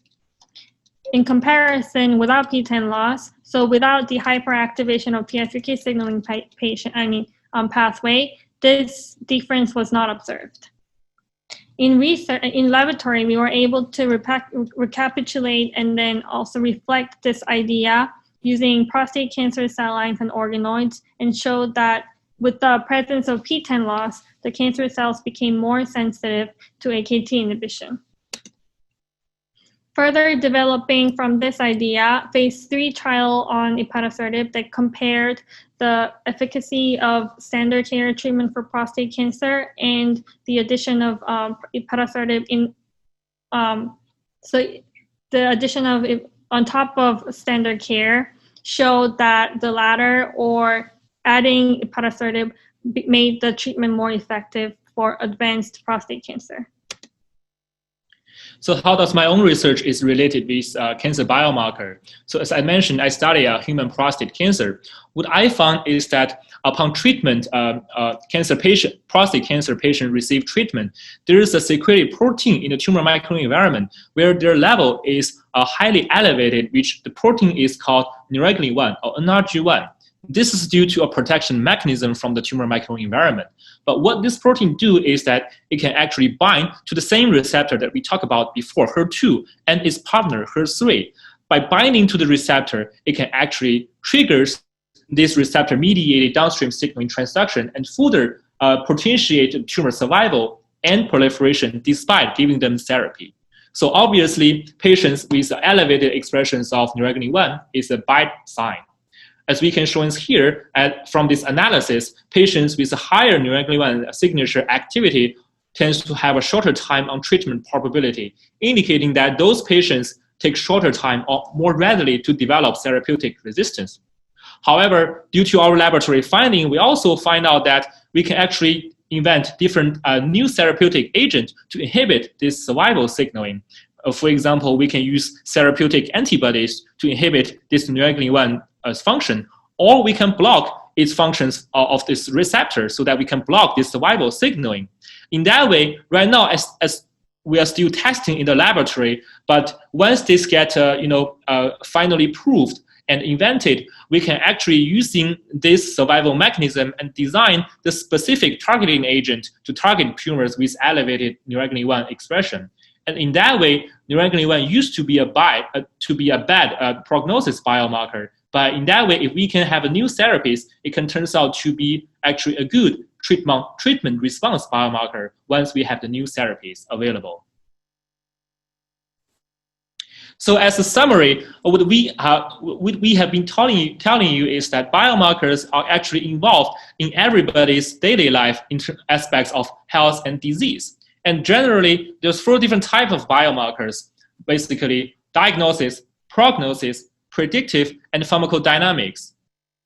In comparison, without PTEN loss, so without the hyperactivation of PI3K signaling pathway, this difference was not observed. In laboratory, we were able to recapitulate and then also reflect this idea using prostate cancer cell lines and organoids, and showed that with the presence of PTEN loss, the cancer cells became more sensitive to AKT inhibition. Further developing from this idea, phase 3 trial on ipatasertib that compared the efficacy of standard care treatment for prostate cancer and the addition of ipatasertib so the addition of it on top of standard care showed that the latter, or adding ipatasertib, made the treatment more effective for advanced prostate cancer. So how does my own research is related with cancer biomarker? So as I mentioned, I study human prostate cancer. What I found is that upon treatment, prostate cancer patient receive treatment, there is a secreted protein in the tumor microenvironment environment where their level is highly elevated, which the protein is called neuregulin-1 or NRG1. This is due to a protection mechanism from the tumor microenvironment environment. But what this protein do is that it can actually bind to the same receptor that we talked about before, HER2, and its partner, HER3. By binding to the receptor, it can actually trigger this receptor-mediated downstream signaling transduction and further potentiate tumor survival and proliferation despite giving them therapy. So obviously, patients with elevated expressions of neuregulin-1 is a bad sign. As we can show here, from this analysis, patients with a higher neuregulin-1 signature activity tends to have a shorter time on treatment probability, indicating that those patients take shorter time or more readily to develop therapeutic resistance. However, due to our laboratory finding, we also find out that we can actually invent different new therapeutic agents to inhibit this survival signaling. For example, we can use therapeutic antibodies to inhibit this neuregulin-1 function, or we can block its functions of this receptor so that we can block this survival signaling. In that way, right now, as we are still testing in the laboratory, but once this get finally proved and invented, we can actually using this survival mechanism and design the specific targeting agent to target tumors with elevated neuregulin-1 expression. And in that way, neuregulin-1 used to be a bad prognosis biomarker. But in that way, if we can have a new therapies, it can turn out to be actually a good treatment response biomarker once we have the new therapies available. So as a summary, what we have been telling you is that biomarkers are actually involved in everybody's daily life aspects of health and disease. And generally, there's 4 different types of biomarkers, basically diagnosis, prognosis, predictive, and pharmacodynamics.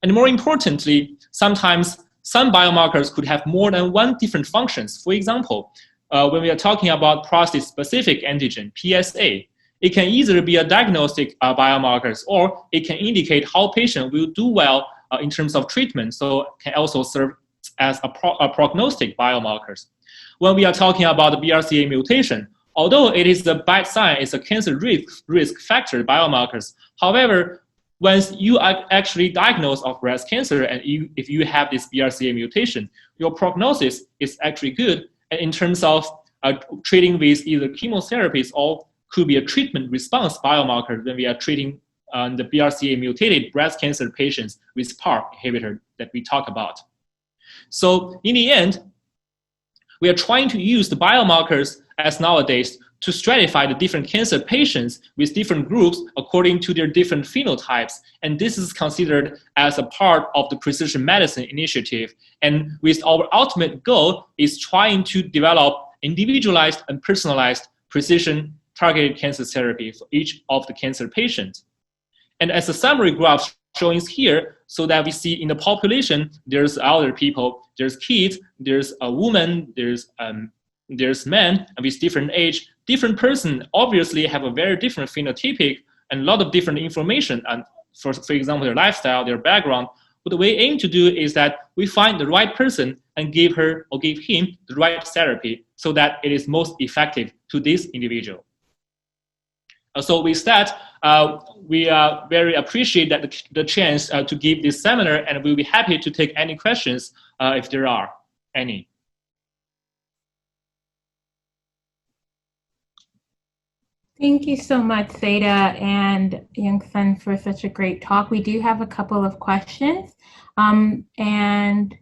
And more importantly, sometimes some biomarkers could have more than one different functions. For example, when we are talking about prostate-specific antigen, PSA, it can either be a diagnostic biomarker, or it can indicate how patient will do well in terms of treatment, so it can also serve as a prognostic biomarkers. When we are talking about the BRCA mutation, although it is a bad sign, it's a cancer risk factor biomarkers. However, once you are actually diagnosed of breast cancer and if you have this BRCA mutation, your prognosis is actually good. And in terms of treating with either chemotherapies or could be a treatment response biomarker when we are treating the BRCA mutated breast cancer patients with PARP inhibitor that we talk about. So in the end, we are trying to use the biomarkers as nowadays to stratify the different cancer patients with different groups according to their different phenotypes. And this is considered as a part of the precision medicine initiative. And with our ultimate goal is trying to develop individualized and personalized precision targeted cancer therapy for each of the cancer patients. And as a summary graph showing here, so that we see in the population, there's elder people, there's kids, there's a woman, there's men, and with different age, different person obviously have a very different phenotypic and a lot of different information, and for example, their lifestyle, their background. What we aim to do is that we find the right person and give her or give him the right therapy so that it is most effective to this individual. So with that, we very appreciate that the chance to give this seminar, and we'll be happy to take any questions if there are any. Thank you so much, Zeda and Young-sun, for such a great talk. We do have a couple of questions, and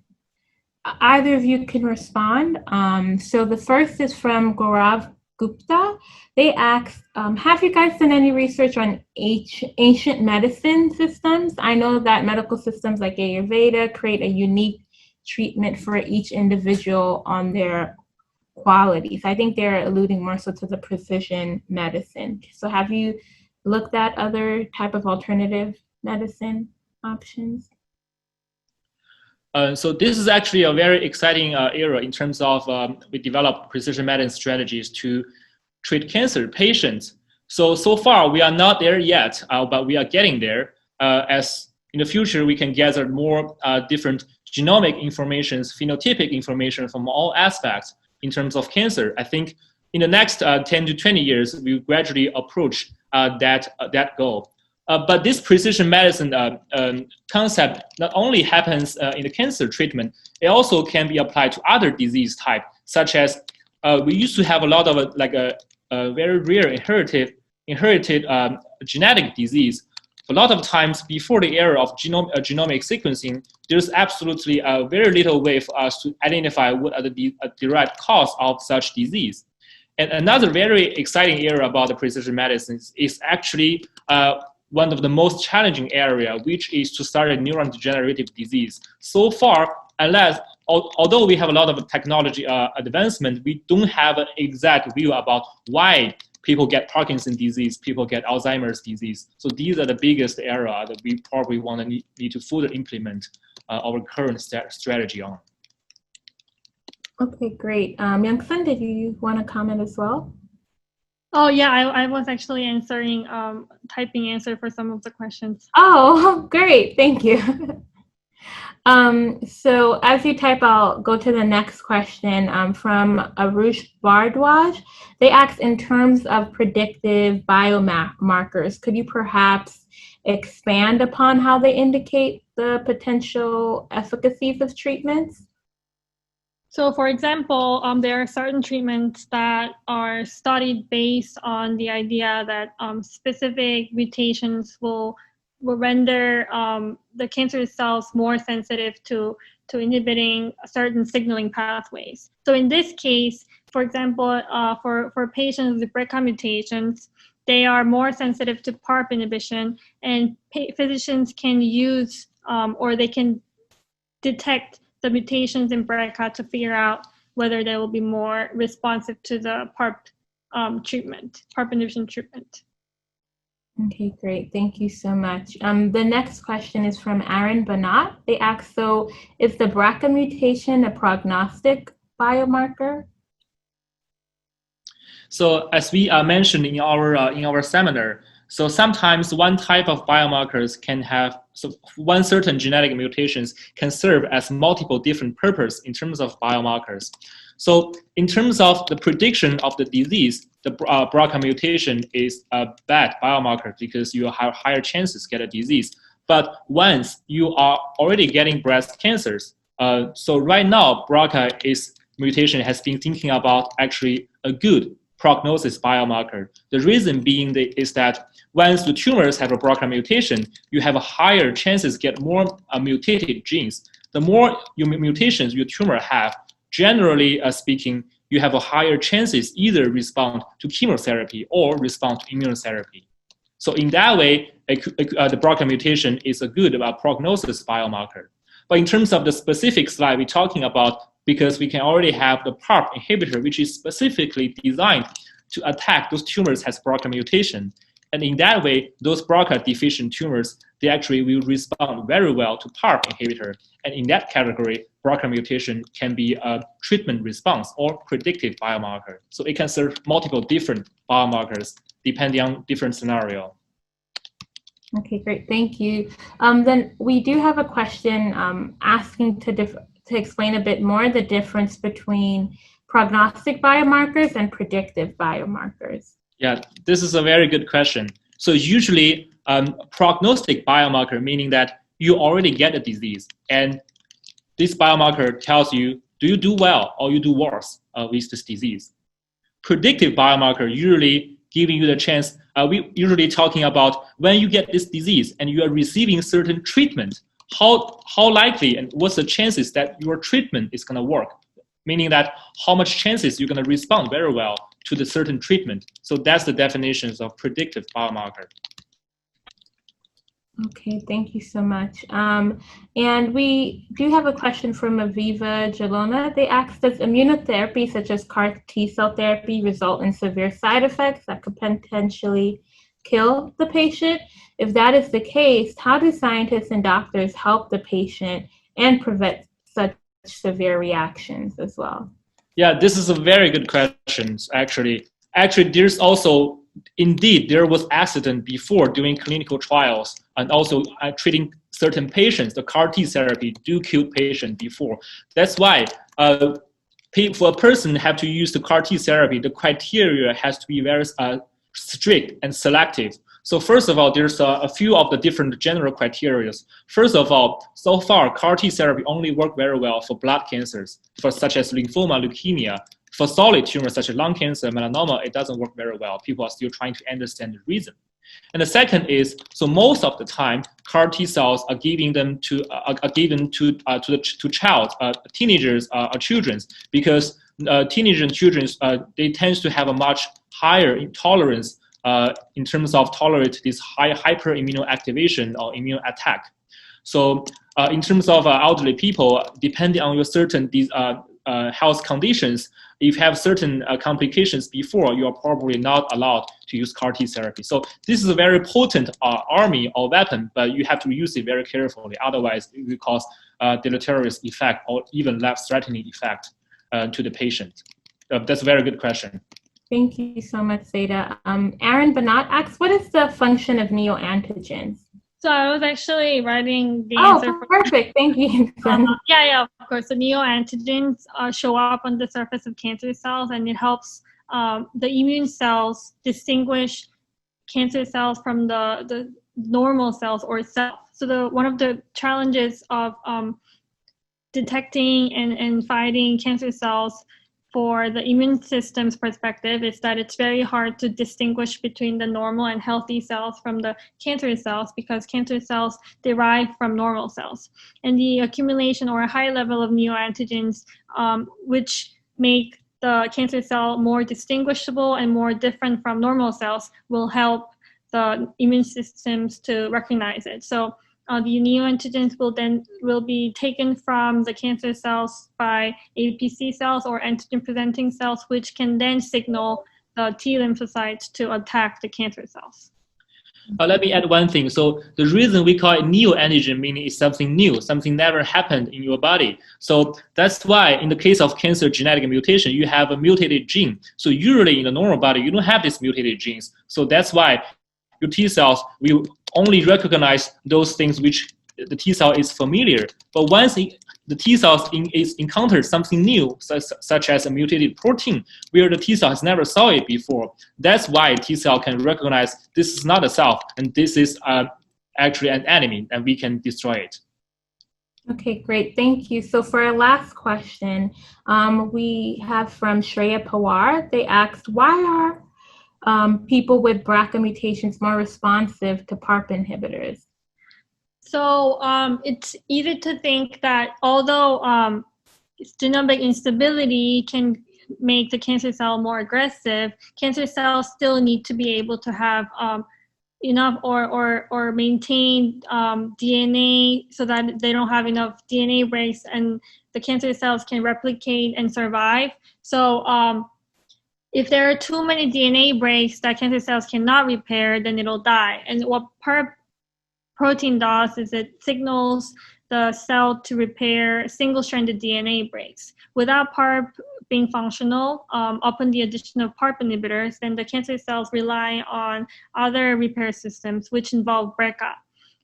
either of you can respond. So the first is from Gaurav Gupta. They asked, have you guys done any research on ancient medicine systems? I know that medical systems like Ayurveda create a unique treatment for each individual on their qualities. I think they're alluding more so to the precision medicine. So have you looked at other type of alternative medicine options? So this is actually a very exciting era in terms of we develop precision medicine strategies to treat cancer patients. So far we are not there yet, but we are getting there. As in the future, we can gather more different genomic information, phenotypic information from all aspects in terms of cancer. I think in the next 10 to 20 years, we will gradually approach that goal. But this precision medicine concept not only happens in the cancer treatment, it also can be applied to other disease types, such as we used to have a lot of a very rare inherited genetic disease. A lot of times before the era of genomic sequencing, there's absolutely very little way for us to identify what are the direct cause of such disease. And another very exciting area about the precision medicine is actually one of the most challenging area, which is to start a neurodegenerative disease. So far, although we have a lot of technology advancement, we don't have an exact view about why people get Parkinson's disease, people get Alzheimer's disease. So these are the biggest area that we probably want to need to further implement our current strategy on. Okay, great. Young-sun, did you want to comment as well? Oh yeah, I was actually answering, typing answer for some of the questions. Oh, great, thank you. So as you type, I'll go to the next question from Arush Bardwaj. They asked, in terms of predictive biomarkers, could you perhaps expand upon how they indicate the potential efficacies of treatments? So for example, there are certain treatments that are studied based on the idea that specific mutations will render the cancer cells more sensitive to inhibiting certain signaling pathways. So in this case, for example, for patients with BRCA mutations, they are more sensitive to PARP inhibition, and physicians can use or they can detect the mutations in BRCA to figure out whether they will be more responsive to the PARP treatment, PARP inhibition treatment. Okay, great. Thank you so much. The next question is from Aaron Banat. They ask, so is the BRCA mutation a prognostic biomarker? So as we mentioned in our seminar, so sometimes one type of biomarkers can have, so one certain genetic mutations can serve as multiple different purposes in terms of biomarkers. So in terms of the prediction of the disease, the BRCA mutation is a bad biomarker because you have higher chances to get a disease. But once you are already getting breast cancers, so right now BRCA mutation has been thinking about actually a good prognosis biomarker. The reason being is that once the tumors have a BRCA mutation, you have a higher chances to get more mutated genes. The more mutations your tumor have, generally speaking, you have a higher chances either respond to chemotherapy or respond to immunotherapy. So in that way, the BRCA mutation is a good prognosis biomarker. But in terms of the specific slide we're talking about, because we can already have the PARP inhibitor, which is specifically designed to attack those tumors has BRCA mutation. And in that way, those BRCA deficient tumors, they actually will respond very well to PARP inhibitor. And in that category, BRCA mutation can be a treatment response or predictive biomarker. So it can serve multiple different biomarkers depending on different scenario. Okay, great, thank you. Then we do have a question asking to explain a bit more the difference between prognostic biomarkers and predictive biomarkers. Yeah, this is a very good question. So usually prognostic biomarker, meaning that you already get a disease, and this biomarker tells you, do you do well or you do worse with this disease? Predictive biomarker usually giving you the chance, we usually talking about when you get this disease and you are receiving certain treatment, how likely and what's the chances that your treatment is gonna work? Meaning that how much chances you're gonna respond very well to the certain treatment. So that's the definitions of predictive biomarker. Okay, thank you so much. And we do have a question from Aviva Jalona. They asked, does immunotherapy such as CAR T-cell therapy result in severe side effects that could potentially kill the patient? If that is the case, how do scientists and doctors help the patient and prevent such severe reactions as well? Yeah, this is a very good question, actually. Actually, there's also, indeed, there was accident before doing clinical trials and also treating certain patients. The CAR T therapy do kill patients before. That's why for a person have to use the CAR T therapy, the criteria has to be very strict and selective. So first of all, there's a few of the different general criteria. First of all, so far, CAR T therapy only work very well for blood cancers, such as lymphoma, leukemia. For solid tumors such as lung cancer, melanoma, it doesn't work very well. People are still trying to understand the reason. And the second is, so most of the time, CAR T cells are given to teenagers or children, because teenagers and children, they tend to have a much higher intolerance in terms of tolerate this high hyperimmunoactivation or immune attack. So in terms of elderly people, depending on your certain health conditions, if you have certain complications before, you are probably not allowed to use CAR T therapy. So this is a very potent army or weapon, but you have to use it very carefully. Otherwise, it will cause deleterious effect or even life-threatening effect to the patient. That's a very good question. Thank you so much, Zeda. Aaron Banat asks, what is the function of neoantigens? So I was actually writing the answer. Oh, perfect. Thank you. Yeah, of course. The neoantigens show up on the surface of cancer cells, and it helps the immune cells distinguish cancer cells from the normal cells or itself. So one of the challenges of detecting and fighting cancer cells for the immune system's perspective is that it's very hard to distinguish between the normal and healthy cells from the cancer cells, because cancer cells derive from normal cells. And the accumulation or a high level of neoantigens, which make the cancer cell more distinguishable and more different from normal cells, will help the immune systems to recognize it. So the neoantigens will be taken from the cancer cells by APC cells or antigen-presenting cells, which can then signal the T lymphocytes to attack the cancer cells. Let me add one thing. So the reason we call it neoantigen, meaning it's something new, something never happened in your body. So that's why in the case of cancer genetic mutation, you have a mutated gene. So usually in the normal body, you don't have these mutated genes. So that's why your T cells will only recognize those things which the T cell is familiar. But once the T cells encounters something new, such as a mutated protein, where the T cell has never saw it before, that's why T cell can recognize this is not a cell, and this is actually an enemy, and we can destroy it. Okay, great. Thank you. So for our last question, we have from Shreya Pawar. They asked, why are people with BRCA mutations more responsive to PARP inhibitors? So it's easy to think that although genomic instability can make the cancer cell more aggressive, cancer cells still need to be able to have enough or maintain DNA so that they don't have enough DNA breaks and the cancer cells can replicate and survive. So if there are too many DNA breaks that cancer cells cannot repair, then it'll die. And what PARP protein does is it signals the cell to repair single-stranded DNA breaks. Without PARP being functional, upon the addition of PARP inhibitors, then the cancer cells rely on other repair systems, which involve BRCA.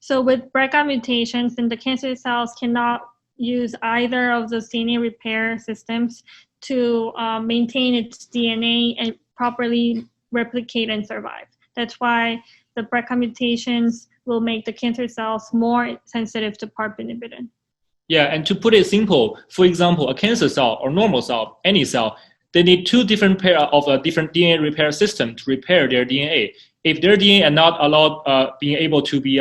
So with BRCA mutations, then the cancer cells cannot use either of those DNA repair systems to maintain its DNA and properly replicate and survive. That's why the BRCA mutations will make the cancer cells more sensitive to PARP inhibitor. Yeah, and to put it simple, for example, a cancer cell or normal cell, any cell, they need two different pair of a different DNA repair system to repair their DNA. If their DNA are not allowed, being able to be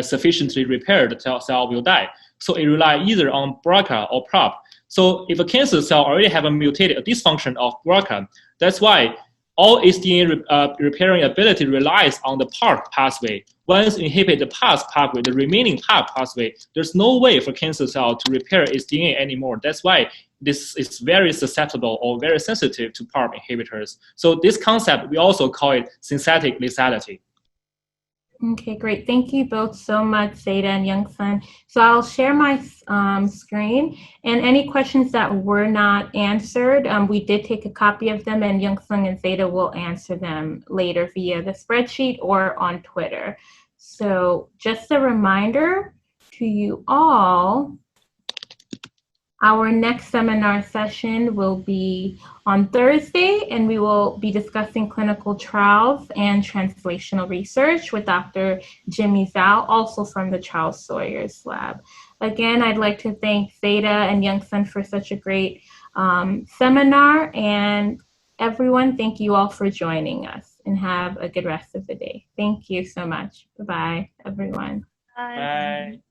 sufficiently repaired, the cell will die. So it relies either on BRCA or PARP. So if a cancer cell already have a dysfunction of BRCA, that's why all its DNA repairing ability relies on the PARP pathway. Once you inhibit the PARP pathway, the remaining PARP pathway, there's no way for cancer cell to repair its DNA anymore. That's why this is very susceptible or very sensitive to PARP inhibitors. So this concept, we also call it synthetic lethality. Okay, great. Thank you both so much, Zeda and Young-sun. So I'll share my screen, and any questions that were not answered, we did take a copy of them, and Young-sun and Zeda will answer them later via the spreadsheet or on Twitter. So just a reminder to you all, our next seminar session will be on Thursday, and we will be discussing clinical trials and translational research with Dr. Jimmy Zhao, also from the Charles Sawyer's lab. Again, I'd like to thank Zeda and Young-sun for such a great seminar, and everyone, thank you all for joining us, and have a good rest of the day. Thank you so much. Bye-bye, everyone. Bye. Bye.